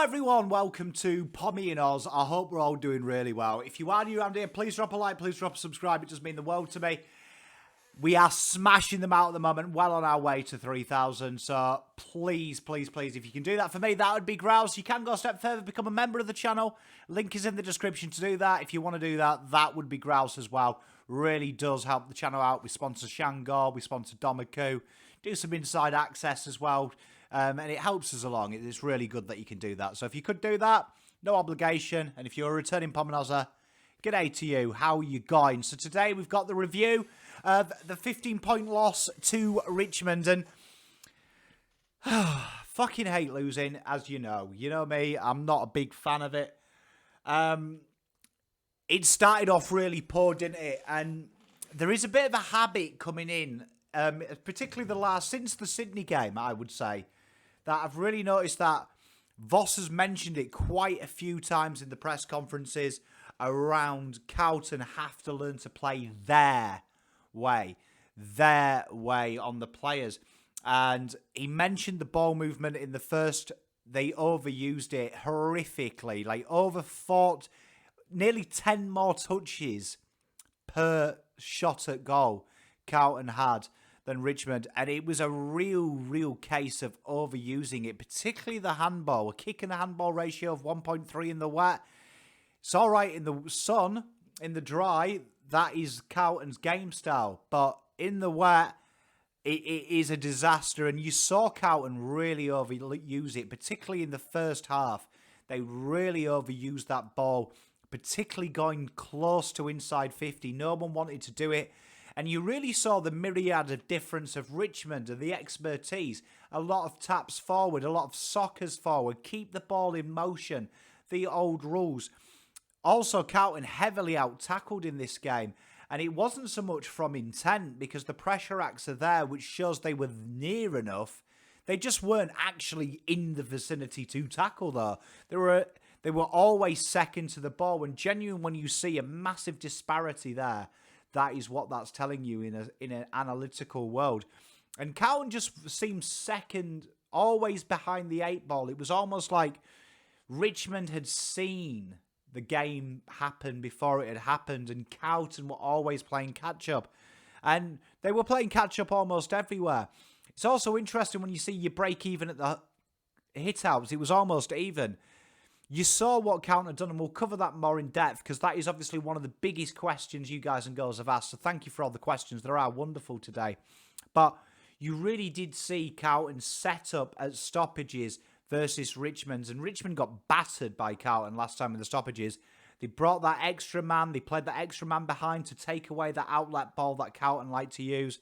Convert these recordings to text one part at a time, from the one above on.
everyone, welcome to PommyInOz. I hope we're all doing really well. If you are new around here, please drop a like, please drop a subscribe. It does mean the world to me. We are smashing them out at the moment, well on our way to 3,000. So please, please, please, if you can do that for me, that would be grouse. You can go a step further, become a member of the channel. Link is in the description to do that. If you want to do that, that would be grouse as well. Really does help the channel out. We sponsor Shanghai, we sponsor Domaku, do some inside access as well. And it helps us along. It's really good that you can do that. So if you could do that, no obligation. And if you're a returning PommyInOzer, g'day to you. How are you going? So today we've got the review of the 15-point loss to Richmond. And fucking hate losing, as you know. You know me, I'm not a big fan of it. It started off really poor, didn't it? And there is a bit of a habit coming in, particularly since the Sydney game, I would say, that I've really noticed that Voss has mentioned it quite a few times in the press conferences around Carlton have to learn to play their way on the players. And he mentioned the ball movement in the first, they overused it horrifically, like overfought nearly 10 more touches per shot at goal Carlton had than Richmond, and it was a real case of overusing it, particularly the handball. A kick and a handball ratio of 1.3 in the wet. It's all right in the sun, in the dry, that is Carlton's game style, but in the wet, it is a disaster, and you saw Carlton really overuse it, particularly in the first half. They really overused that ball, particularly going close to inside 50. No one wanted to do it. And you really saw the myriad of difference of Richmond and the expertise. A lot of taps forward, a lot of soccers forward. Keep the ball in motion. The old rules. Also, Carlton heavily out-tackled in this game. And it wasn't so much from intent because the pressure acts are there, which shows they were near enough. They just weren't actually in the vicinity to tackle, though. They were always second to the ball. And genuine, when you see a massive disparity there, that is what that's telling you in an analytical world. And Carlton just seemed second, always behind the 8 ball. It was almost like Richmond had seen the game happen before it had happened, and Carlton were always playing catch-up. And they were playing catch-up almost everywhere. It's also interesting when you see you break even at the hit-outs. It was almost even. You saw what Carlton had done, and we'll cover that more in depth because that is obviously one of the biggest questions you guys and girls have asked. So thank you for all the questions. They are wonderful today. But you really did see Carlton set up at stoppages versus Richmond's, and Richmond got battered by Carlton last time in the stoppages. They brought that extra man. They played that extra man behind to take away that outlet ball that Carlton liked to use.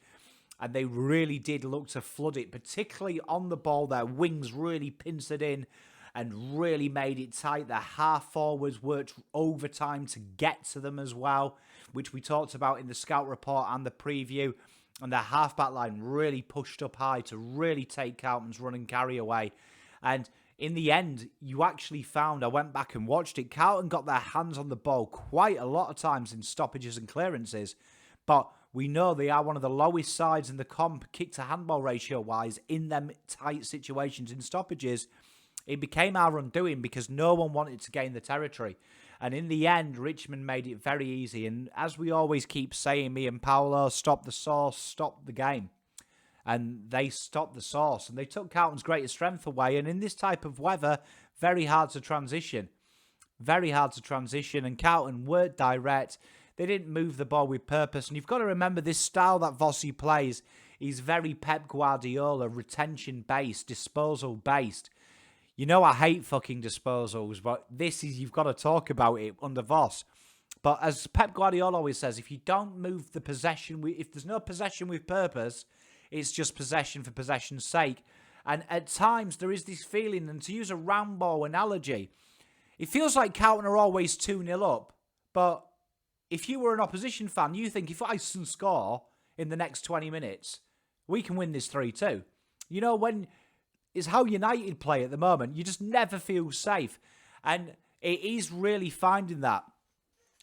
And they really did look to flood it, particularly on the ball. Their wings really pincered in and really made it tight. Their half forwards worked overtime to get to them as well, which we talked about in the scout report and the preview. And their half-back line really pushed up high to really take Carlton's run and carry away. And in the end, you actually found, I went back and watched it, Carlton got their hands on the ball quite a lot of times in stoppages and clearances. But we know they are one of the lowest sides in the comp, kick-to-handball ratio-wise, in them tight situations in stoppages. It became our undoing because no one wanted to gain the territory. And in the end, Richmond made it very easy. And as we always keep saying, me and Paolo, stop the sauce, stop the game. And they stopped the sauce. And they took Carlton's greatest strength away. And in this type of weather, very hard to transition. Very hard to transition. And Carlton weren't direct. They didn't move the ball with purpose. And you've got to remember this style that Vossi plays is very Pep Guardiola, retention-based, disposal-based. You know I hate fucking disposals, but this is, you've got to talk about it under Voss. But as Pep Guardiola always says, if you don't move the possession, if there's no possession with purpose, it's just possession for possession's sake. And at times there is this feeling, and to use a round ball analogy, it feels like Carlton are always 2-0 up. But if you were an opposition fan, you think if I can score in the next 20 minutes, we can win this 3-2. You know, when is how United play at the moment. You just never feel safe. And it is really finding that.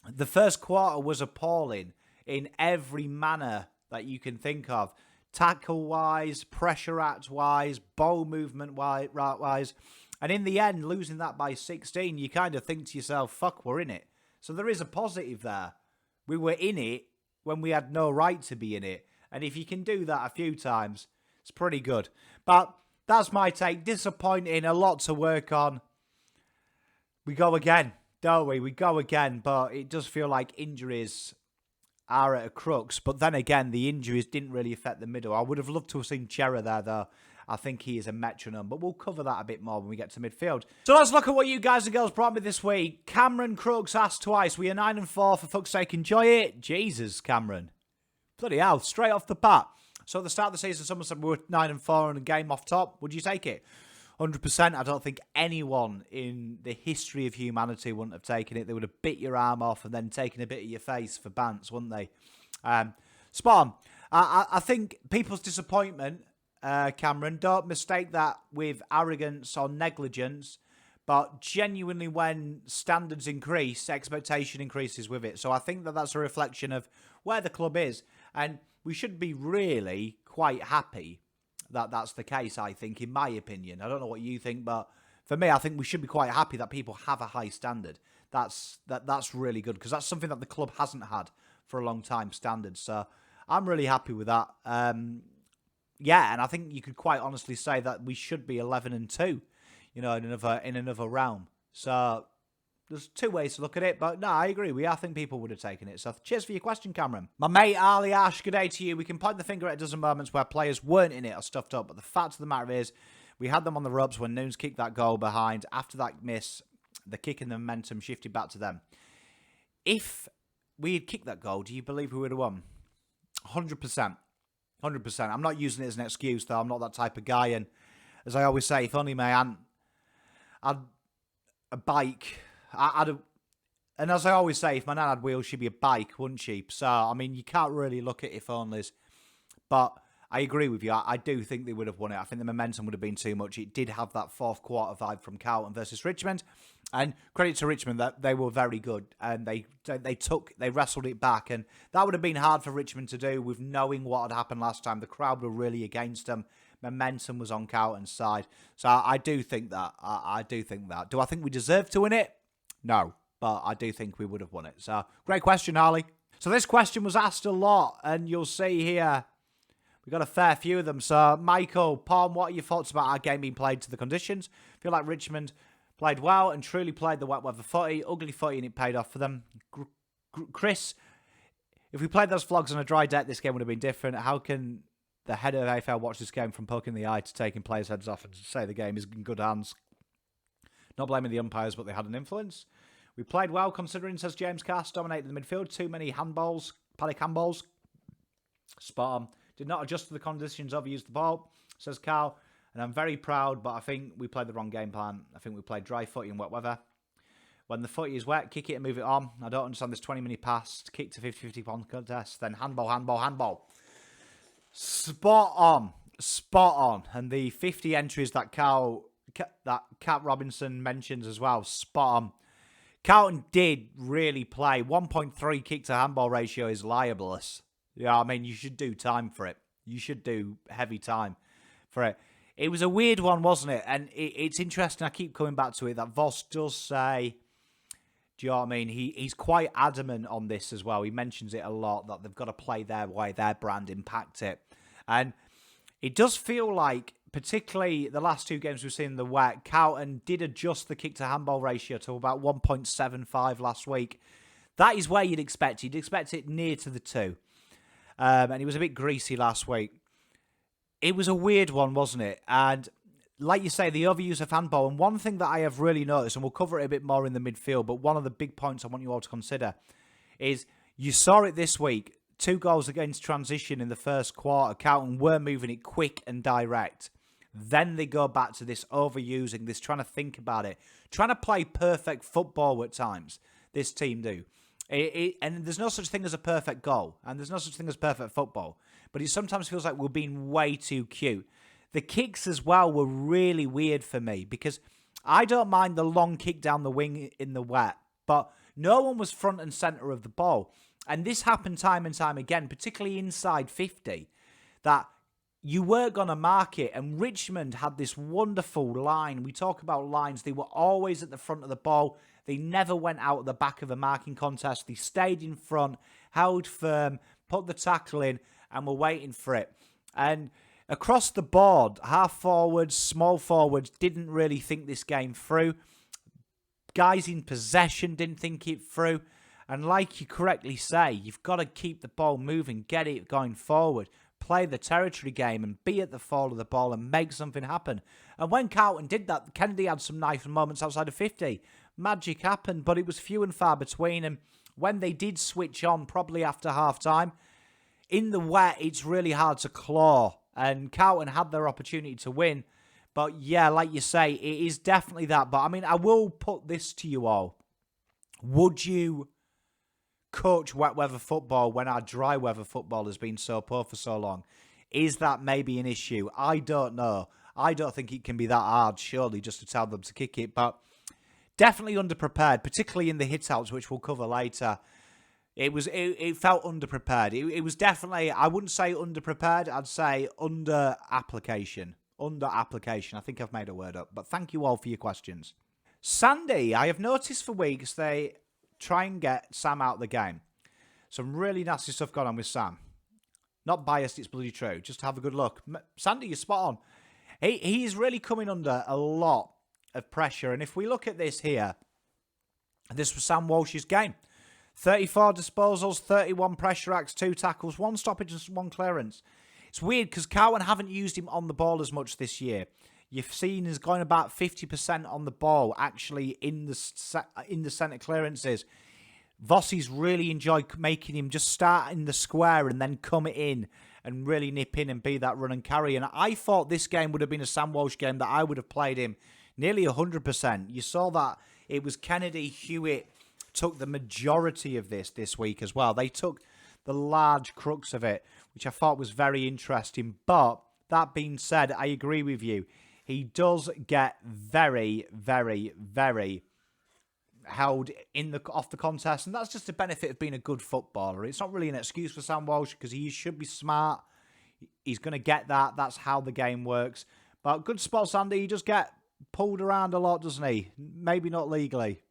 The first quarter was appalling in every manner that you can think of. Tackle-wise, pressure act-wise, ball movement-wise. And in the end, losing that by 16, you kind of think to yourself, fuck, we're in it. So there is a positive there. We were in it when we had no right to be in it. And if you can do that a few times, it's pretty good. But that's my take. Disappointing, a lot to work on. We go again, don't we? We go again, but it does feel like injuries are at a crux. But then again, the injuries didn't really affect the middle. I would have loved to have seen Chera there, though. I think he is a metronome, but we'll cover that a bit more when we get to midfield. So let's look at what you guys and girls brought me this week. Cameron Crooks asked twice. We are 9-4, for fuck's sake, enjoy it. Jesus, Cameron. Bloody hell, straight off the bat. So at the start of the season, someone said we were 9-4 and a game off top. Would you take it? 100%. I don't think anyone in the history of humanity wouldn't have taken it. They would have bit your arm off and then taken a bit of your face for bants, wouldn't they? Spot on. I think people's disappointment, Cameron, don't mistake that with arrogance or negligence, but genuinely when standards increase, expectation increases with it. So I think that that's a reflection of where the club is, and we should be really quite happy that that's the case, I think, in my opinion. I don't know what you think, but for me, I think we should be quite happy that people have a high standard. That's really good, because that's something that the club hasn't had for a long time, standards. So I'm really happy with that. Yeah, and I think you could quite honestly say that we should be 11-2, you know, in another realm. So there's two ways to look at it, but no, I agree. I think people would have taken it. So cheers for your question, Cameron. My mate Ali Ash, good day to you. We can point the finger at a dozen moments where players weren't in it or stuffed up, but the fact of the matter is, we had them on the ropes when Nunes kicked that goal behind. After that miss, the kick and the momentum shifted back to them. If we had kicked that goal, do you believe we would have won? 100%. 100%. I'm not using it as an excuse, though. I'm not that type of guy. And as I always say, if only my aunt had a bike, and as I always say, if my nan had wheels, she'd be a bike, wouldn't she? So, I mean, you can't really look at if onlys. But I agree with you. I do think they would have won it. I think the momentum would have been too much. It did have that fourth quarter vibe from Carlton versus Richmond. And credit to Richmond that they were very good. And they wrestled it back. And that would have been hard for Richmond to do with knowing what had happened last time. The crowd were really against them. Momentum was on Carlton's side. So I do think that. I do think that. Do I think we deserve to win it? No. But I do think we would have won it. So great question, Harley. So this question was asked a lot. And you'll see here, we've got a fair few of them. So, Michael, Pom, what are your thoughts about our game being played to the conditions? I feel like Richmond played well and truly played the wet weather footy. Ugly footy, and it paid off for them. Chris, if we played those vlogs on a dry deck, this game would have been different. How can the head of AFL watch this game from poking the eye to taking players' heads off and say the game is in good hands? Not blaming the umpires, but they had an influence. We played well, considering, says James Cass, dominated the midfield. Too many handballs, panic handballs. Spot on. Did not adjust to the conditions, overused the ball, says Carl. And I'm very proud, but I think we played the wrong game plan. I think we played dry footy in wet weather. When the footy is wet, kick it and move it on. I don't understand this 20-minute pass, kick to 50-50 contest, then handball. Spot on. And the 50 entries that Cat Robinson mentions as well, spot on. Carlton did really play. 1.3 kick to handball ratio is libelous. Yeah, I mean, you should do time for it. You should do heavy time for it. It was a weird one, wasn't it? And it's interesting, I keep coming back to it, that Voss does say, do you know what I mean? He's quite adamant on this as well. He mentions it a lot, that they've got to play their way, their brand, impact it. And it does feel like, particularly the last two games we've seen in the wet, Carlton did adjust the kick-to-handball ratio to about 1.75 last week. That is where you'd expect it. You'd expect it near to the 2. And he was a bit greasy last week. It was a weird one, wasn't it? And like you say, the overuse of handball. And one thing that I have really noticed, and we'll cover it a bit more in the midfield, but one of the big points I want you all to consider is you saw it this week. 2 goals against transition in the first quarter. Carlton were moving it quick and direct. Then they go back to this overusing, this trying to think about it, trying to play perfect football at times. This team do. And there's no such thing as a perfect goal. And there's no such thing as perfect football. But it sometimes feels like we're being way too cute. The kicks as well were really weird for me. Because I don't mind the long kick down the wing in the wet. But no one was front and centre of the ball. And this happened time and time again, particularly inside 50. That you weren't going to mark it. And Richmond had this wonderful line. We talk about lines. They were always at the front of the ball. They never went out at the back of a marking contest. They stayed in front, held firm, put the tackle in, and were waiting for it. And across the board, half forwards, small forwards didn't really think this game through. Guys in possession didn't think it through. And like you correctly say, you've got to keep the ball moving, get it going forward, play the territory game and be at the fall of the ball and make something happen. And when Carlton did that, Kennedy had some nice moments outside of 50. Magic happened, but it was few and far between. And when they did switch on, probably after half-time, in the wet, it's really hard to claw. And Carlton had their opportunity to win. But yeah, like you say, it is definitely that. But I mean, I will put this to you all. Would you coach wet weather football when our dry weather football has been so poor for so long? Is that maybe an issue? I don't know. I don't think it can be that hard, surely, just to tell them to kick it. But definitely underprepared, particularly in the hit-outs, which we'll cover later. It felt underprepared. It was definitely, I wouldn't say underprepared, I'd say under application. Under application. I think I've made a word up. But thank you all for your questions. Sandy, I have noticed for weeks they try and get Sam out of the game. Some really nasty stuff going on with Sam. Not biased, it's bloody true. Just have a good look. Sandy, you're spot on. He is really coming under a lot of pressure. And if we look at this here, this was Sam Walsh's game. 34 disposals, 31 pressure acts, 2 tackles, 1 stoppage and 1 clearance. It's weird because Carlton haven't used him on the ball as much this year. You've seen he's going about 50% on the ball, actually, in the centre clearances. Vossi's really enjoyed making him just start in the square and then come in and really nip in and be that run and carry. And I thought this game would have been a Sam Walsh game that I would have played him nearly 100%. You saw that it was Kennedy, Hewitt took the majority of this week as well. They took the large crux of it, which I thought was very interesting. But that being said, I agree with you. He does get very, very, very held off the contest. And that's just the benefit of being a good footballer. It's not really an excuse for Sam Walsh because he should be smart. He's going to get that. That's how the game works. But good spot, Sandy. He just get pulled around a lot, doesn't he? Maybe not legally.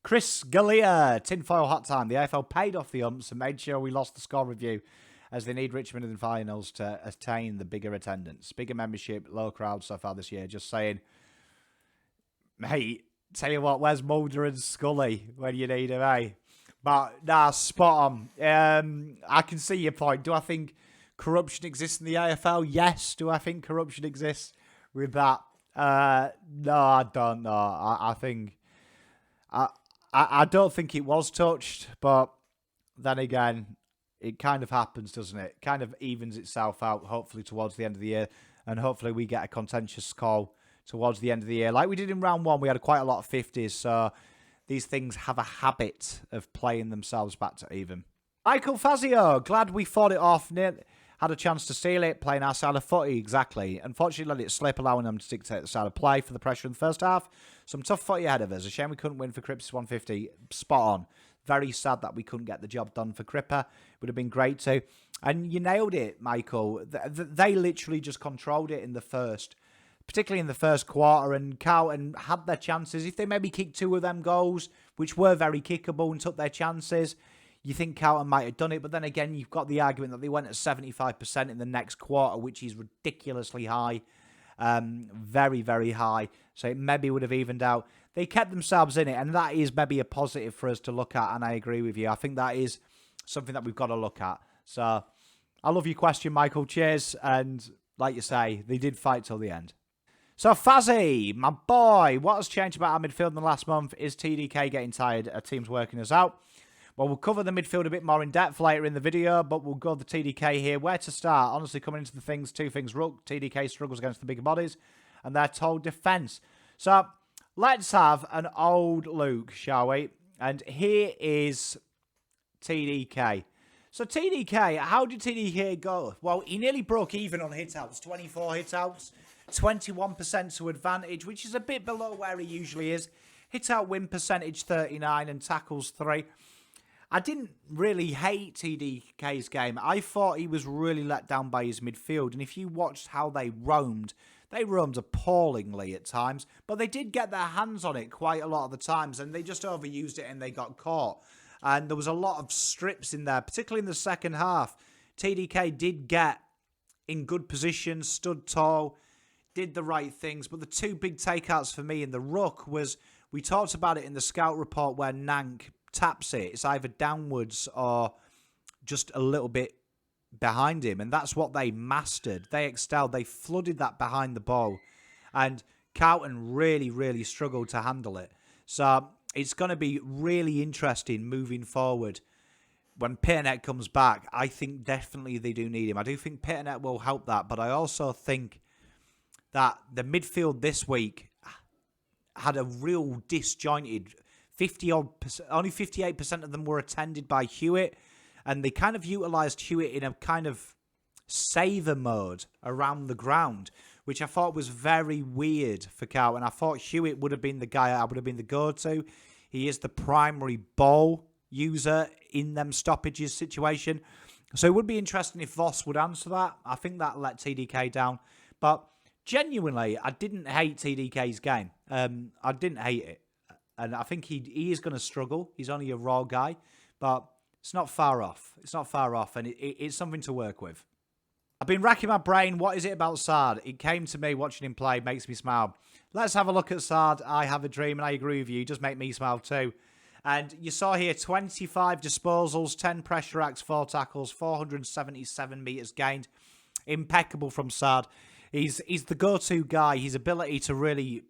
Chris Gllenn, tinfoil hot time. The AFL paid off the umps and made sure we lost the score review as they need Richmond in the finals to attain the bigger attendance. Bigger membership, low crowd so far this year. Just saying, mate, tell you what, where's Mulder and Scully when you need them, eh? But, nah, spot on. I can see your point. Do I think corruption exists in the AFL? Yes. Do I think corruption exists with that? No, I don't know. I think... I don't think it was touched, but then again, it kind of happens, doesn't it? It kind of evens itself out, hopefully, towards the end of the year, and hopefully we get a contentious call towards the end of the year. Like we did in round 1, we had quite a lot of 50s, so these things have a habit of playing themselves back to even. Michael Fazio, glad we fought it off. Had a chance to steal it, playing our style of footy, exactly. Unfortunately, let it slip, allowing them to dictate the style of play for the pressure in the first half. Some tough footy ahead of us. A shame we couldn't win for Cripps 150. Spot on. Very sad that we couldn't get the job done for Cripper. Would have been great too. And you nailed it, Michael. They literally just controlled it in the first, particularly in the first quarter, and Carlton had their chances. If they maybe kicked 2 of them goals, which were very kickable, and took their chances, you think Carlton might have done it, but then again, you've got the argument that they went at 75% in the next quarter, which is ridiculously high. Very, very high. So it maybe would have evened out. They kept themselves in it, and that is maybe a positive for us to look at, and I agree with you. I think that is something that we've got to look at. So I love your question, Michael. Cheers. And like you say, they did fight till the end. So Fazzy, my boy, what has changed about our midfield in the last month? Is TDK getting tired? Are teams working us out? Well, we'll cover the midfield a bit more in depth later in the video, but we'll go the TDK here. Where to start? Honestly, coming into the things, 2 things. Rook, TDK struggles against the bigger bodies, and their total defence. So let's have an old Luke, shall we? And here is TDK. So TDK, how did TDK go? Well, he nearly broke even on hit-outs. 24 hit-outs, 21% to advantage, which is a bit below where he usually is. Hit-out win percentage, 39, and tackles, 3. I didn't really hate TDK's game. I thought he was really let down by his midfield. And if you watched how they roamed appallingly at times. But they did get their hands on it quite a lot of the times. And they just overused it and they got caught. And there was a lot of strips in there, particularly in the second half. TDK did get in good position, stood tall, did the right things. But the two big takeouts for me in the ruck was, we talked about it in the scout report where Nank taps it. It's either downwards or just a little bit behind him. And that's what they mastered. They excelled. They flooded that behind the ball. And Carlton really, really struggled to handle it. So it's going to be really interesting moving forward. When PeterV comes back, I think definitely they do need him. I do think PeterV will help that. But I also think that the midfield this week had a real disjointed 50-odd%. Only 58% of them were attended by Hewitt. And they kind of utilised Hewitt in a kind of saver mode around the ground, which I thought was very weird for Carlton. I thought Hewitt would have been the guy I would have been the go-to. He is the primary ball user in them stoppages situation. So it would be interesting if Voss would answer that. I think that let TDK down. But genuinely, I didn't hate TDK's game. I didn't hate it. And I think he is going to struggle. He's only a raw guy. But it's not far off. It's not far off. And it's something to work with. I've been racking my brain. What is it about SAAD? It came to me watching him play. Makes me smile. Let's have a look at SAAD. I have a dream. And I agree with you. He does make me smile too. And you saw here 25 disposals, 10 pressure acts, 4 tackles, 477 metres gained. Impeccable from SAAD. He's the go-to guy. His ability to really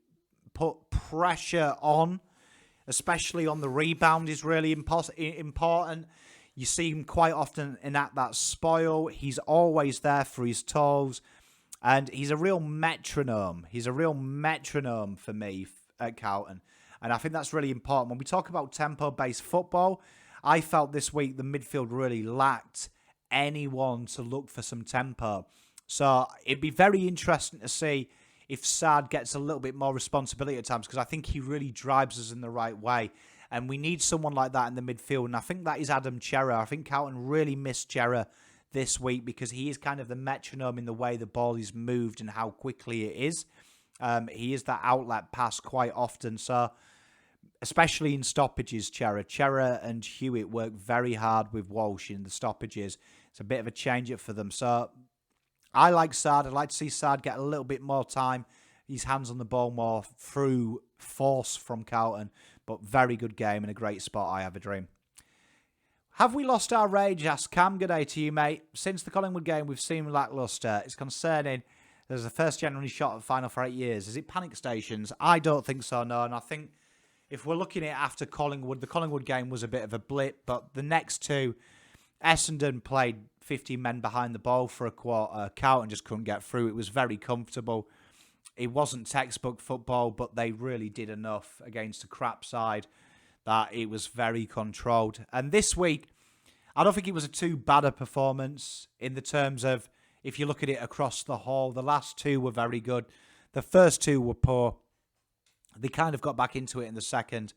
put pressure on, especially on the rebound, is really important. You see him quite often enact that spoil. He's always there for his toes. And he's a real metronome. He's a real metronome for me at Carlton. And I think that's really important. When we talk about tempo-based football, I felt this week the midfield really lacked anyone to look for some tempo. So it'd be very interesting to see if SAAD gets a little bit more responsibility at times, because I think he really drives us in the right way. And we need someone like that in the midfield. And I think that is Lederman. I think Carlton really missed Lederman this week because he is kind of the metronome in the way the ball is moved and how quickly it is. He is that outlet pass quite often. So especially in stoppages, Lederman and Hewitt work very hard with Walsh in the stoppages. It's a bit of a change-up for them. So I like SAAD. I'd like to see SAAD get a little bit more time. His hands on the ball more through force from Carlton. But very good game and a great spot. I have a dream. Have we lost our rage? Asked Cam. Good day to you, mate. Since the Collingwood game, we've seen lacklustre. It's concerning. There's the first genuinely shot at final for 8 years. Is it panic stations? I don't think so, no. And I think if we're looking at it after Collingwood, the Collingwood game was a bit of a blip. But the next two, Essendon played 15 men behind the ball for a quarter. Carlton just couldn't get through. It was very comfortable. It wasn't textbook football, but they really did enough against a crap side that it was very controlled. And this week, I don't think it was a too bad a performance in the terms of, if you look at it across the whole, the last two were very good. The first two were poor. They kind of got back into it in the second.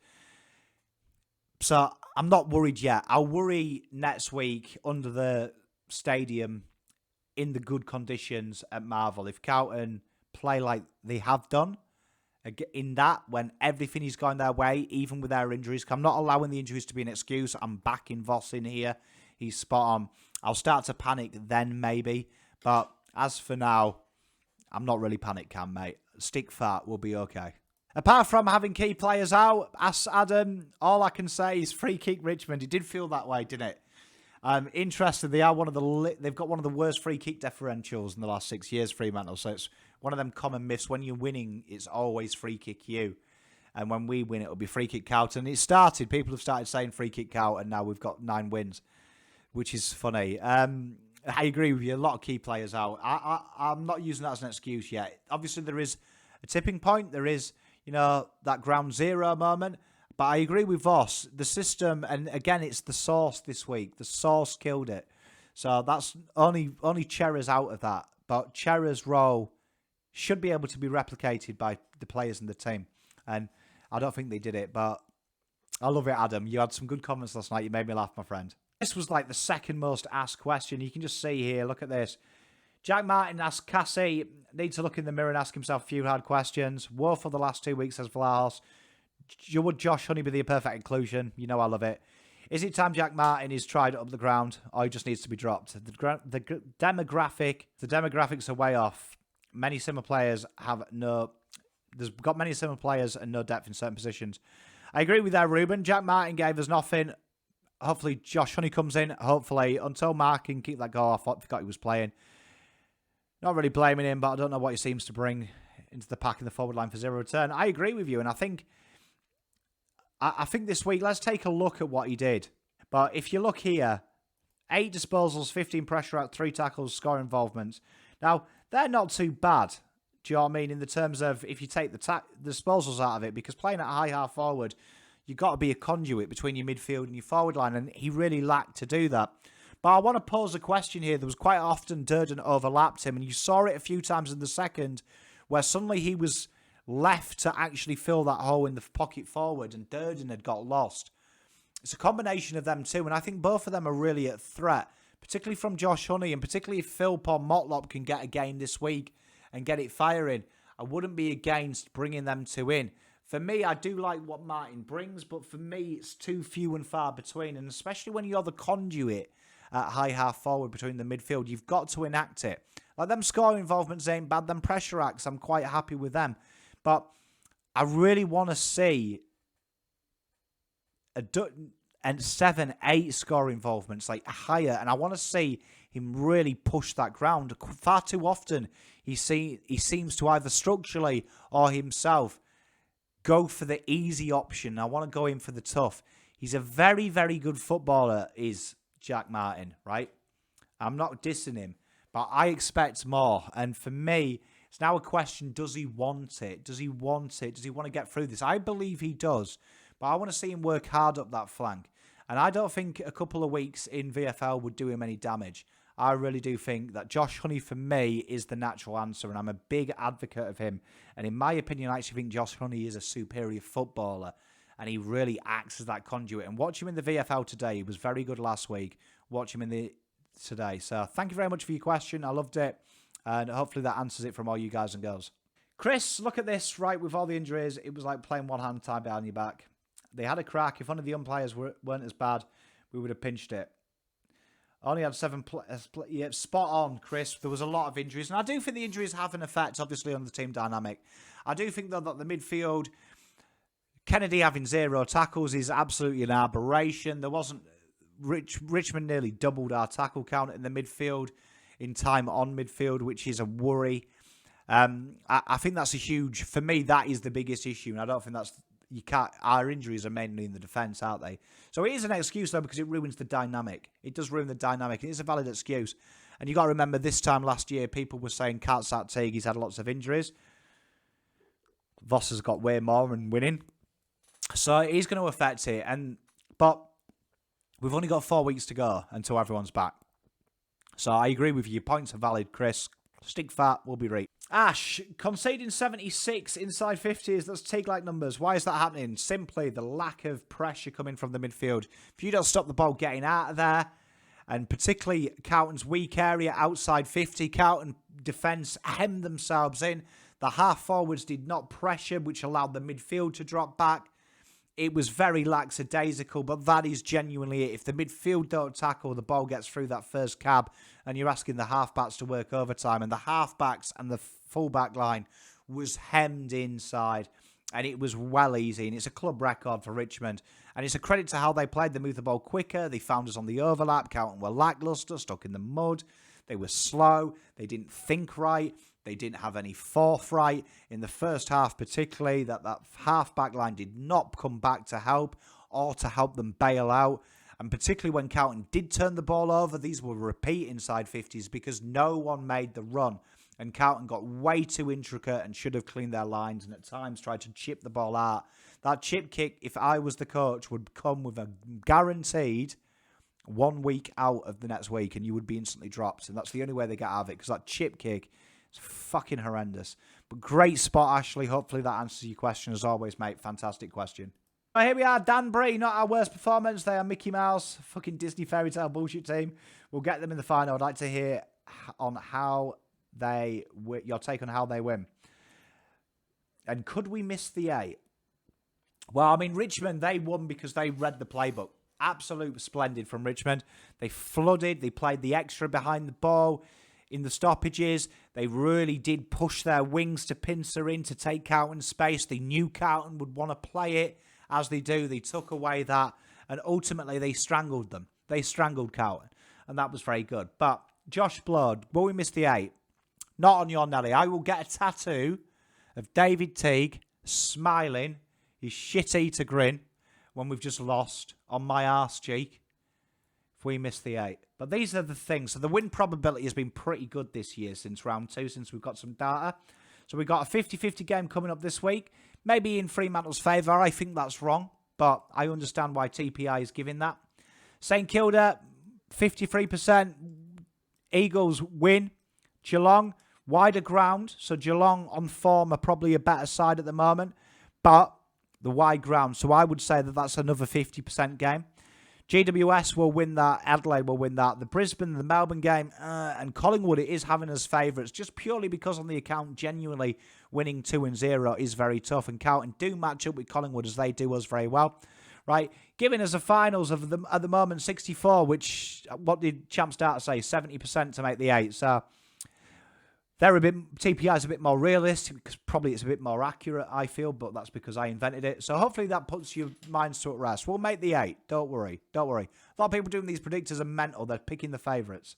So I'm not worried yet. I'll worry next week under the stadium in the good conditions at Marvel. If Carlton play like they have done in that, when everything is going their way, even with their injuries. I'm not allowing the injuries to be an excuse. I'm backing Voss in here. He's spot on. I'll start to panic then maybe. But as for now, I'm not really panic, Cam, mate. Stick fat, we'll be okay. Apart from having key players out, ask Adam, all I can say is free kick Richmond. It did feel that way, didn't it? I'm interested. They've got one of the worst free kick differentials in the last 6 years, Fremantle. So it's one of them common myths. When you're winning, it's always free kick you. And when we win, it'll be free kick Carlton. It started. People have started saying free kick Carlton. Now we've got 9 wins, which is funny. I agree with you. A lot of key players out. I'm not using that as an excuse yet. Obviously, there is a tipping point. There is, that ground zero moment. But I agree with Voss. The system, and again, it's the source this week. The source killed it. So that's only Lederman's out of that. But Lederman's role should be able to be replicated by the players in the team. And I don't think they did it. But I love it, Adam. You had some good comments last night. You made me laugh, my friend. This was like the second most asked question. You can just see here. Look at this. Jack Martin asked Cassie, needs to look in the mirror and ask himself a few hard questions. Woe for the last 2 weeks, says Vlahos. Would Josh Honey be the perfect inclusion? You know I love it. Is it time Jack Martin is tried up the ground, or he just needs to be dropped? The demographics are way off. Many similar players have no... There's got many similar players and no depth in certain positions. I agree with that, Ruben. Jack Martin gave us nothing. Hopefully Josh Honey comes in. Hopefully, until Mark can keep that goal off. I forgot he was playing. Not really blaming him, but I don't know what he seems to bring into the pack in the forward line for zero return. I agree with you, and I think this week, let's take a look at what he did. But if you look here, 8 disposals, 15 pressure out, 3 tackles, score involvements. Now, they're not too bad. Do you know what I mean? In the terms of if you take the disposals out of it, because playing at high half forward, you've got to be a conduit between your midfield and your forward line, and he really lacked to do that. But I want to pose a question here. There was quite often Durden overlapped him, and you saw it a few times in the second, where suddenly he was left to actually fill that hole in the pocket forward, and Durden had got lost. It's a combination of them two, and I think both of them are really at threat, particularly from Josh Honey, and particularly if Philp or Motlop can get a game this week and get it firing. I wouldn't be against bringing them two in. For me, I do like what Martin brings, but for me, it's too few and far between, and especially when you're the conduit at high half forward between the midfield, you've got to enact it. Like them scoring involvements ain't bad, them pressure acts, I'm quite happy with them. But I really want to see and 7, 8 score involvements, like higher, and I want to see him really push that ground. Far too often, he seems to either structurally or himself go for the easy option. I want to go in for the tough. He's a very, very good footballer, is Jack Martin, right? I'm not dissing him, but I expect more. And for me, it's now a question, does he want it? Does he want it? Does he want to get through this? I believe he does, but I want to see him work hard up that flank. And I don't think a couple of weeks in VFL would do him any damage. I really do think that Josh Honey, for me, is the natural answer, and I'm a big advocate of him. And in my opinion, I actually think Josh Honey is a superior footballer, and he really acts as that conduit. And watch him in the VFL today. He was very good last week. Watch him in today. So thank you very much for your question. I loved it, and hopefully that answers it from all you guys and girls. Chris, look at this, right, with all the injuries, it was like playing one hand tied behind your back. They had a crack. If one of the umpires weren't as bad, we would have pinched it. Only had 7 players. Yeah, spot on, Chris. There was a lot of injuries. And I do think the injuries have an effect, obviously, on the team dynamic. I do think, though, that the midfield, Kennedy having 0 tackles is absolutely an aberration. There wasn't... Richmond nearly doubled our tackle count in the midfield in time on midfield, which is a worry. I think that's a huge... For me, that is the biggest issue. And I don't think that's... Our injuries are mainly in the defence, aren't they? So it is an excuse, though, because it ruins the dynamic. It does ruin the dynamic. It is a valid excuse. And you got to remember, this time last year, people were saying can't start Teague. He's had lots of injuries. Voss has got way more and winning. So it is going to affect it. But we've only got 4 weeks to go until everyone's back. So I agree with you. Your points are valid, Chris. Stick fat, we'll be right. Ash, conceding 76 inside 50s, that's Teague-like numbers. Why is that happening? Simply the lack of pressure coming from the midfield. If you don't stop the ball getting out of there, and particularly Carlton's weak area outside 50, Carlton defence hemmed themselves in. The half-forwards did not pressure, which allowed the midfield to drop back. It was very lackadaisical, but that is genuinely it. If the midfield don't tackle, the ball gets through that first cab, and you're asking the halfbacks to work overtime. And the halfbacks and the fullback line was hemmed inside, and it was well easy. And it's a club record for Richmond. And it's a credit to how they played. They moved the ball quicker. They found us on the overlap. Carlton were lacklustre, stuck in the mud. They were slow. They didn't think right. They didn't have any forthright in the first half, particularly that half-back line did not come back to help or to help them bail out. And particularly when Carlton did turn the ball over, these were repeat inside 50s because no one made the run. And Carlton got way too intricate and should have cleaned their lines and at times tried to chip the ball out. That chip kick, if I was the coach, would come with a guaranteed 1 week out of the next week and you would be instantly dropped. And that's the only way they get out of it because that chip kick... it's fucking horrendous. But great spot, Ashley. Hopefully that answers your question as always, mate. Fantastic question. Oh, here we are, Danbury, not our worst performance. They are Mickey Mouse, fucking Disney fairy tale bullshit team. We'll get them in the final. I'd like to hear on how they your take on how they win. And could we miss the 8? Well, I mean, Richmond, they won because they read the playbook. Absolute splendid from Richmond. They flooded. They played the extra behind the ball in the stoppages. They really did push their wings to pincer in to take Carlton's space. They knew Carlton would want to play it as they do. They took away that, and ultimately they strangled them. They strangled Carlton, and that was very good. But Josh Blood, will we miss the 8? Not on your Nelly. I will get a tattoo of David Teague smiling his shit-eater grin when we've just lost on my arse cheek if we miss the 8. But these are the things. So the win probability has been pretty good this year since round 2, since we've got some data. So we've got a 50-50 game coming up this week. Maybe in Fremantle's favour. I think that's wrong, but I understand why TPI is giving that. St Kilda, 53%. Eagles win. Geelong, wider ground. So Geelong on form are probably a better side at the moment, but the wide ground. So I would say that that's another 50% game. GWS will win that. Adelaide will win that. The Brisbane, the Melbourne game, and Collingwood, it is having as favourites just purely because on the account, genuinely winning 2-0 is very tough. And Carlton do match up with Collingwood as they do us very well. Right, giving us a finals of them at the moment 64, which what did Champs Data say? 70% to make the 8. So they're a bit, TPI is a bit more realistic because probably it's a bit more accurate, I feel, but that's because I invented it. So hopefully that puts your minds to at rest. We'll make the 8. Don't worry. Don't worry. A lot of people doing these predictors are mental. They're picking the favourites.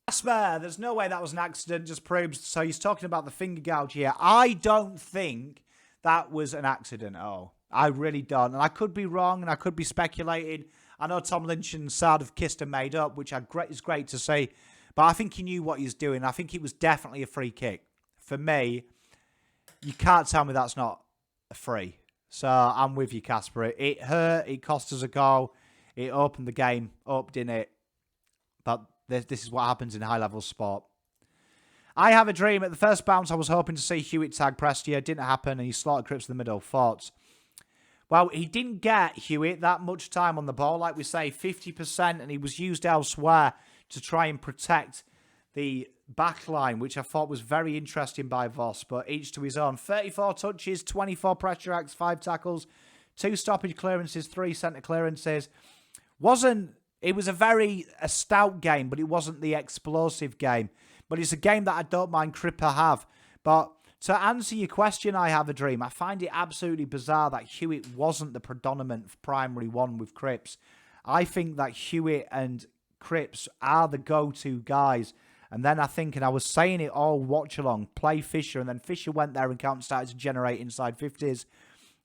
Casper, there's no way that was an accident. Just proves. So he's talking about the finger gouge here. I don't think that was an accident at all. I really don't. And I could be wrong and I could be speculating. I know Tom Lynch and SAAD have kissed and made up, which is great to see. But I think he knew what he was doing. I think it was definitely a free kick. For me, you can't tell me that's not a free. So I'm with you, Casper. It hurt. It cost us a goal. It opened the game up, didn't it? But this is what happens in high-level sport. I have a dream. At the first bounce, I was hoping to see Hewitt tag Prestia. It didn't happen, and he slaughtered Cripps in the middle. Thoughts? Well, he didn't get Hewitt that much time on the ball. Like we say, 50%, and he was used elsewhere to try and protect the back line, which I thought was very interesting by Voss, but each to his own. 34 touches, 24 pressure acts, 5 tackles, 2 stoppage clearances, 3 centre clearances. It was a stout game, but it wasn't the explosive game. But it's a game that I don't mind Cripps have. But to answer your question, I have a dream. I find it absolutely bizarre that Hewitt wasn't the predominant primary one with Cripps. I think that Hewitt and Cripps are the go-to guys. And then I think, and I was saying it all watch along, play Fisher, and then Fisher went there and Carlton started to generate inside 50s.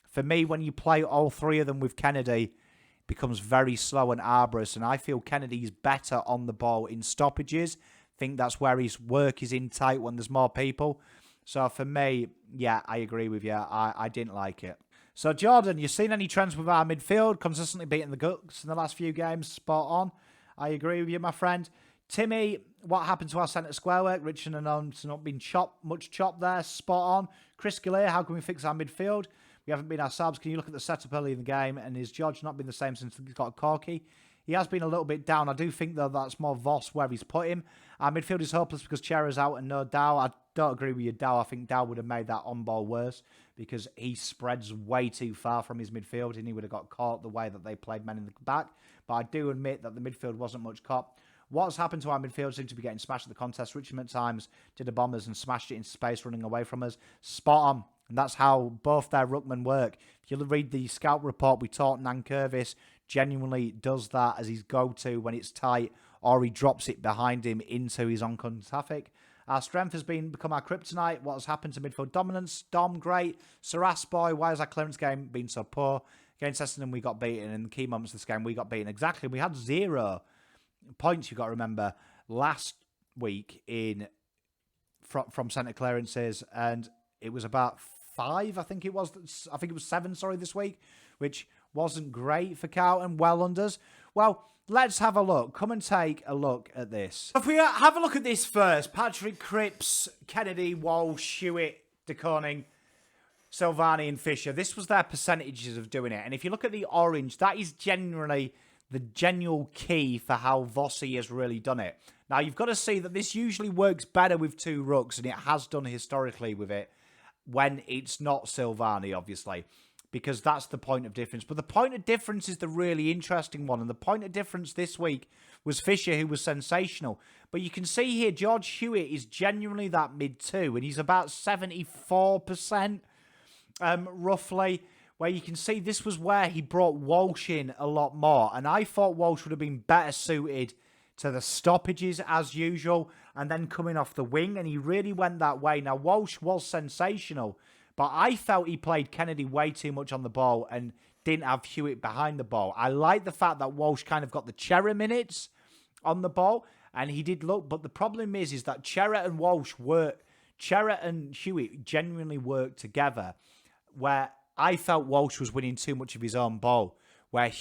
For me, when you play all 3 of them with Kennedy, it becomes very slow and arduous, and I feel Kennedy's better on the ball in stoppages. I think that's where his work is in tight when there's more people. So for me, yeah, I agree with you. I didn't like it. So Jordan, you seen any trends with our midfield? Consistently beating the Guts in the last few games. Spot on. I agree with you, my friend. Timmy, what happened to our centre square work? Richmond and Owens not been much chopped there. Spot on. Chris Gllenn, how can we fix our midfield? We haven't been ourselves. Can you look at the setup early in the game? And is George not been the same since he's got a corky? He has been a little bit down. I do think, though, that's more Voss where he's put him. Our midfield is hopeless because Chera's out and no Dow. I don't agree with you, Dow. I think Dow would have made that on-ball worse because he spreads way too far from his midfield and he would have got caught the way that they played men in the back. But I do admit that the midfield wasn't much caught. What's happened to our midfield seemed to be getting smashed at the contest. Richmond at times did the Bombers and smashed it into space running away from us. Spot on. And that's how both their ruckmen work. If you read the scout report, we taught Nankervis genuinely does that as his go-to when it's tight, or he drops it behind him into his oncoming traffic. Our strength has become our kryptonite. What has happened to midfield dominance? Dom, great. Sarasboy, why has our clearance game been so poor? Against Essendon, we got beaten. In the key moments of this game, we got beaten. Exactly. We had 0 points, you've got to remember, last week from centre clearances, and it was about 5, I think it was 7, this week, which wasn't great for Carlton, well unders. Well, let's have a look. Come and take a look at this. If we have a look at this first, Patrick, Cripps, Kennedy, Walsh, Hewitt, De Koning. Silvani and Fisher, this was their percentages of doing it. And if you look at the orange, that is generally the genuine key for how Vossi has really done it. Now, you've got to see that this usually works better with 2 rucks, and it has done historically with it when it's not Silvani, obviously, because that's the point of difference. But the point of difference is the really interesting one, and the point of difference this week was Fisher, who was sensational. But you can see here, George Hewitt is genuinely that mid-2, and he's about 74%, roughly, where you can see this was where he brought Walsh in a lot more. And I thought Walsh would have been better suited to the stoppages as usual, and then coming off the wing, and he really went that way. Now, Walsh was sensational, but I felt he played Kennedy way too much on the ball and didn't have Hewitt behind the ball. I like the fact that Walsh kind of got the Chera minutes on the ball, and he did look, but the problem is that Chera and Hewitt genuinely work together, where I felt Walsh was winning too much of his own ball, where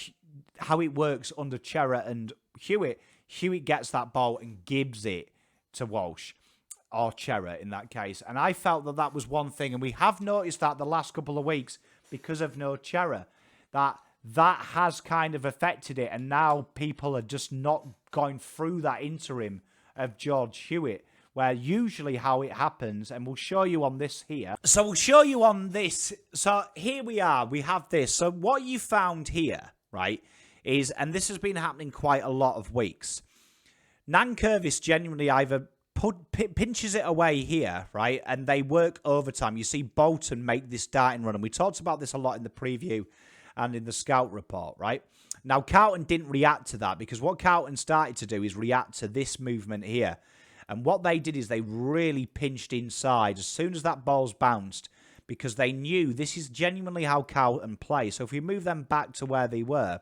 how it works under Chera and Hewitt gets that ball and gives it to Walsh, or Chera in that case. And I felt that that was one thing, and we have noticed that the last couple of weeks, because of no Chera, that has kind of affected it, and now people are just not going through that interim of George Hewitt, where usually how it happens, and we'll show you on this here. So we'll show you on this. So here we are, we have this. So what you found here, right, is, and this has been happening quite a lot of weeks, Nankervis genuinely either pinches it away here, right, and they work overtime. You see Bolton make this darting run, and we talked about this a lot in the preview and in the scout report, right? Now, Carlton didn't react to that, because what Carlton started to do is react to this movement here. And what they did is they really pinched inside as soon as that ball's bounced, because they knew this is genuinely how Carlton play. So if we move them back to where they were,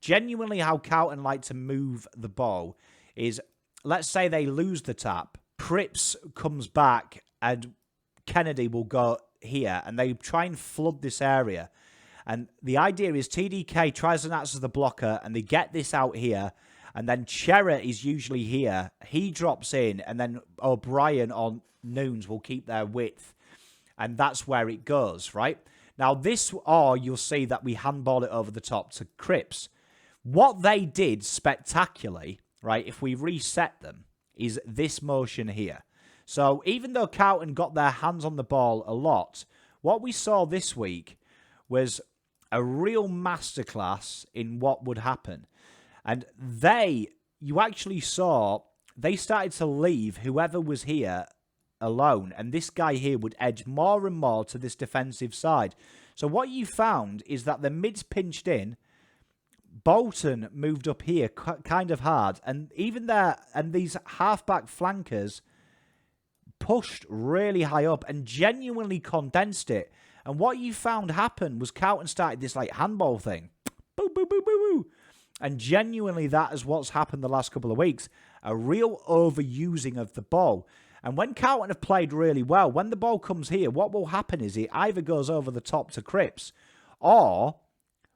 genuinely how Carlton like to move the ball is, let's say they lose the tap, Cripps comes back and Kennedy will go here, and they try and flood this area. And the idea is TDK tries and acts as the blocker, and they get this out here, and then Chera is usually here. He drops in, and then O'Brien or Noons will keep their width, and that's where it goes, right? Now this, or you'll see that we handball it over the top to Cripps. What they did spectacularly, right, if we reset them, is this motion here. So even though Carlton got their hands on the ball a lot, what we saw this week was a real masterclass in what would happen. And you actually saw, they started to leave whoever was here alone. And this guy here would edge more and more to this defensive side. So what you found is that the mids pinched in, Bolton moved up here kind of hard. And even there, and these halfback flankers pushed really high up and genuinely condensed it. And what you found happened was Carlton started this like handball thing. Boo, boo, boo, boo, boo. And genuinely that is what's happened the last couple of weeks. A real overusing of the ball. And when Carlton have played really well, when the ball comes here, what will happen is it either goes over the top to Cripps, or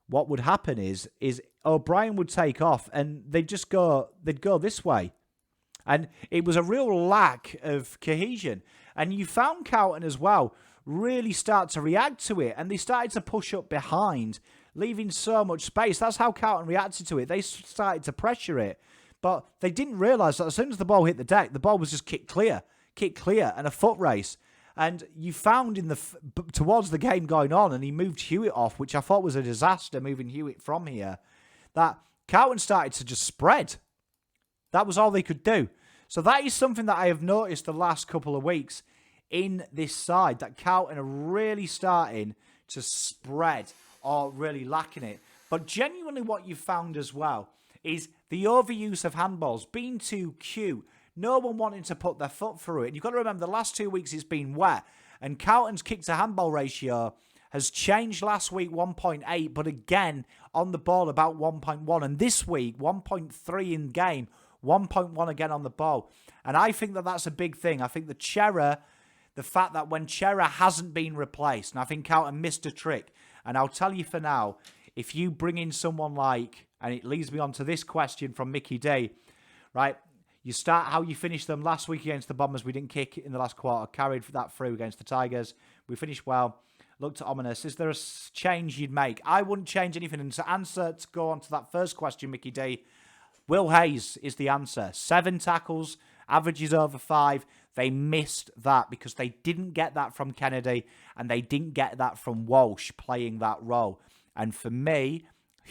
what would happen is O'Brien would take off and they'd go this way. And it was a real lack of cohesion. And you found Carlton as well really start to react to it. And they started to push up behind, leaving so much space. That's how Carlton reacted to it. They started to pressure it. But they didn't realise that as soon as the ball hit the deck, the ball was just kicked clear, and a foot race. And you found towards the game going on, and he moved Hewitt off, which I thought was a disaster, moving Hewitt from here, that Carlton started to just spread. That was all they could do. So that is something that I have noticed the last couple of weeks in this side, that Carlton are really starting to spread or really lacking it. But genuinely what you found as well is the overuse of handballs, being too cute, no one wanting to put their foot through it. And you've got to remember the last 2 weeks it's been wet, and Carlton's kick to handball ratio has changed last week 1.8, but again on the ball about 1.1, and this week 1.3 in game, 1.1 again on the ball. And I think that that's a big thing. I think the fact that when Chera hasn't been replaced, and I think Carlton missed a trick. And I'll tell you for now, if you bring in someone like, and it leads me on to this question from Mickey D, right? You start how you finished them last week against the Bombers. We didn't kick in the last quarter, carried that through against the Tigers. We finished well. looked ominous. Is there a change you'd make? I wouldn't change anything. And to go on to that first question, Mickey D, Will Hayes is the answer. 7 tackles, averages over 5. They missed that because they didn't get that from Kennedy and they didn't get that from Walsh playing that role. And for me,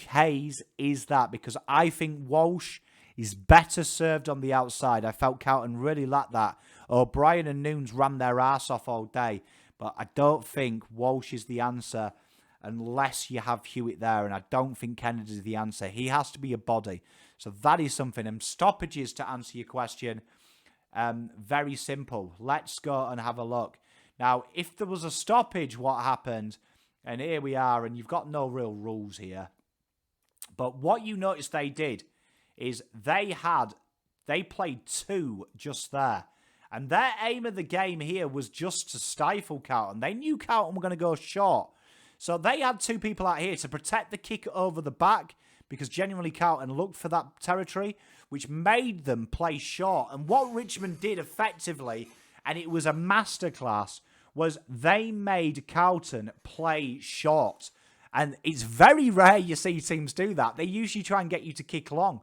Hayes is that because I think Walsh is better served on the outside. I felt Carlton really lacked that. O'Brien and Nunes ran their arse off all day. But I don't think Walsh is the answer unless you have Hewitt there. And I don't think Kennedy is the answer. He has to be a body. So that is something. And stoppages, to answer your question, very simple. Let's go and have a look. Now, if there was a stoppage, what happened? And here we are. And you've got no real rules here. But what you noticed they did is they played 2 just there. And their aim of the game here was just to stifle Carlton. They knew Carlton were going to go short. So they had 2 people out here to protect the kick over the back because genuinely Carlton looked for that territory, which made them play short. And what Richmond did effectively, and it was a masterclass, was they made Carlton play short. And it's very rare you see teams do that. They usually try and get you to kick long.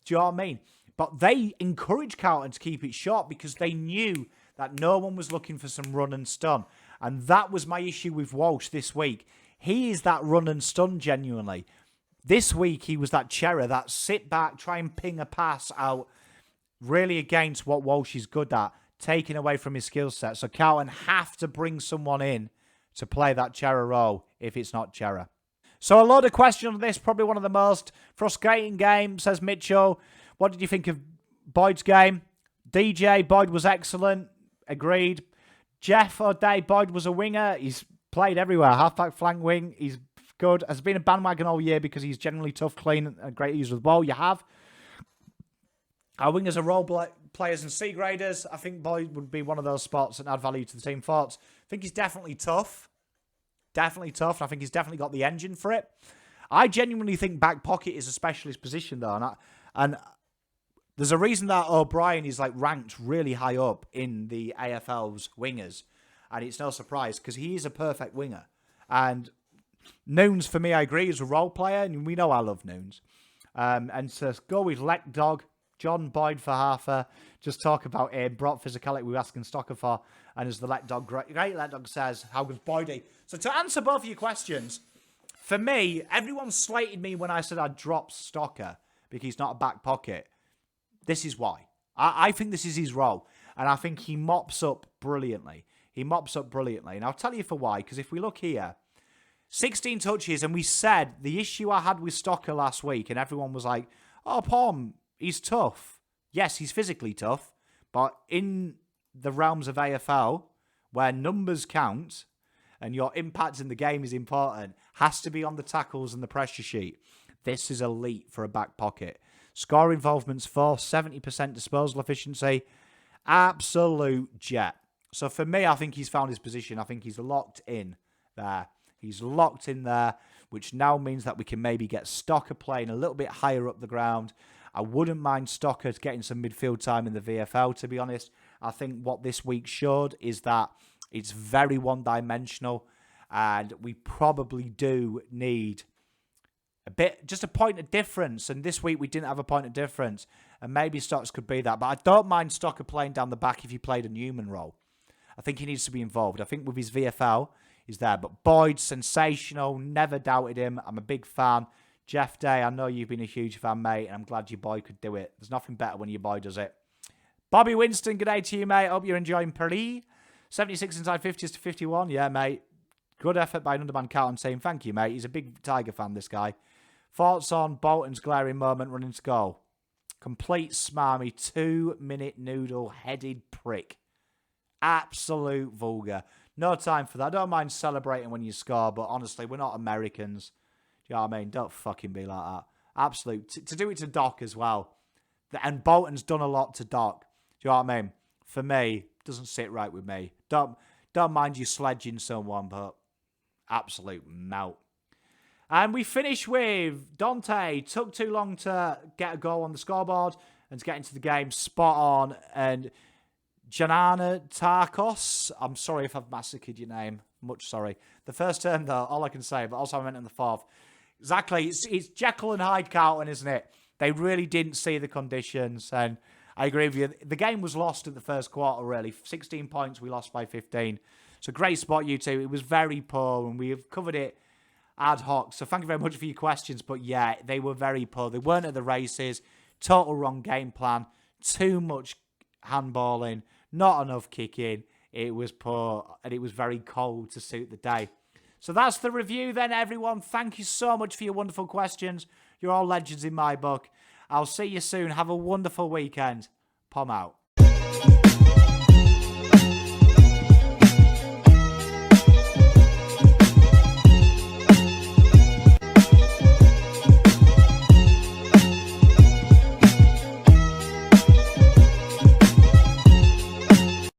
Do you know what I mean? But they encouraged Carlton to keep it short because they knew that no one was looking for some run and stun. And that was my issue with Walsh this week. He is that run and stun genuinely. This week he was that Cherrer, that sit back, try and ping a pass out, really against what Walsh is good at, taking away from his skill set. So Carlton have to bring someone in to play that Cherrer role if it's not Cherrer. So a load of questions on this, probably one of the most frustrating games, says Mitchell. What did you think of Boyd's game? DJ, Boyd was excellent. Agreed. Jeff O'Day, Boyd was a winger. He's played everywhere. Halfback, flank, wing. He's good. Has been a bandwagon all year because he's generally tough, clean, and great user of the ball. You have. Our wingers are role players and C graders. I think Boyd would be one of those spots and add value to the team thoughts. I think he's definitely tough. Definitely tough. And I think he's definitely got the engine for it. I genuinely think back pocket is a specialist position, though. And there's a reason that O'Brien is like ranked really high up in the AFL's wingers. And it's no surprise because he is a perfect winger. And Nunes, for me, I agree, is a role player. And we know I love Nunes. And to go with Let Dog, John Boyd for Harfer, just talk about him, brought physicality we were asking Stocker for. And as the Let Dog, great Let Dog says, how good's Boydie? So to answer both of your questions, for me, everyone slated me when I said I'd drop Stocker because he's not a back pocket. This is why. I think this is his role. And I think he mops up brilliantly. And I'll tell you for why. Because if we look here, 16 touches. And we said the issue I had with Stocker last week. And everyone was like, oh, Pom, he's tough. Yes, he's physically tough. But in the realms of AFL, where numbers count and your impact in the game is important, has to be on the tackles and the pressure sheet. This is elite for a back pocket. Score involvement's 4, 70% disposal efficiency. Absolute jet. So for me, I think he's found his position. I think he's locked in there. He's locked in there, which now means that we can maybe get Stocker playing a little bit higher up the ground. I wouldn't mind Stocker getting some midfield time in the VFL, to be honest. I think what this week showed is that it's very one-dimensional, and we probably do need just a point of difference. And this week we didn't have a point of difference, and maybe Stocks could be that. But I don't mind Stocker playing down the back if he played a Newman role. I think he needs to be involved. I think with his VFL, he's there. But Boyd, sensational. Never doubted him. I'm a big fan. Jeff Day, I know you've been a huge fan, mate, and I'm glad your boy could do it. There's nothing better when your boy does it. Bobby Winston, good day to you, mate. Hope you're enjoying Paris. 76 inside 50s to 51. Yeah, mate. Good effort by an underman Carlton team. Thank you, mate. He's a big Tiger fan, this guy. Thoughts on Bolton's glaring moment running to goal? Complete smarmy 2-minute noodle-headed prick. Absolute vulgar. No time for that. I don't mind celebrating when you score, but honestly, we're not Americans. Do you know what I mean? Don't fucking be like that. Absolute. To do it to Doc as well. And Bolton's done a lot to Doc. Do you know what I mean? For me, doesn't sit right with me. Don't mind you sledging someone, but absolute melt. And we finish with Dante. Took too long to get a goal on the scoreboard and to get into the game. Spot on. And Janana Tarkos. I'm sorry if I've massacred your name. Much sorry. The first term, though, all I can say, but also I meant in the fourth. Exactly. It's Jekyll and Hyde Carlton, isn't it? They really didn't see the conditions, and I agree with you. The game was lost at the first quarter, really. 16 points, we lost by 15. So great spot, you two. It was very poor, and we have covered it ad hoc. So thank you very much for your questions. But yeah, they were very poor. They weren't at the races. Total wrong game plan. Too much handballing. Not enough kicking. It was poor, and it was very cold to suit the day. So that's the review then, everyone. Thank you so much for your wonderful questions. You're all legends in my book. I'll see you soon. Have a wonderful weekend. Pom out.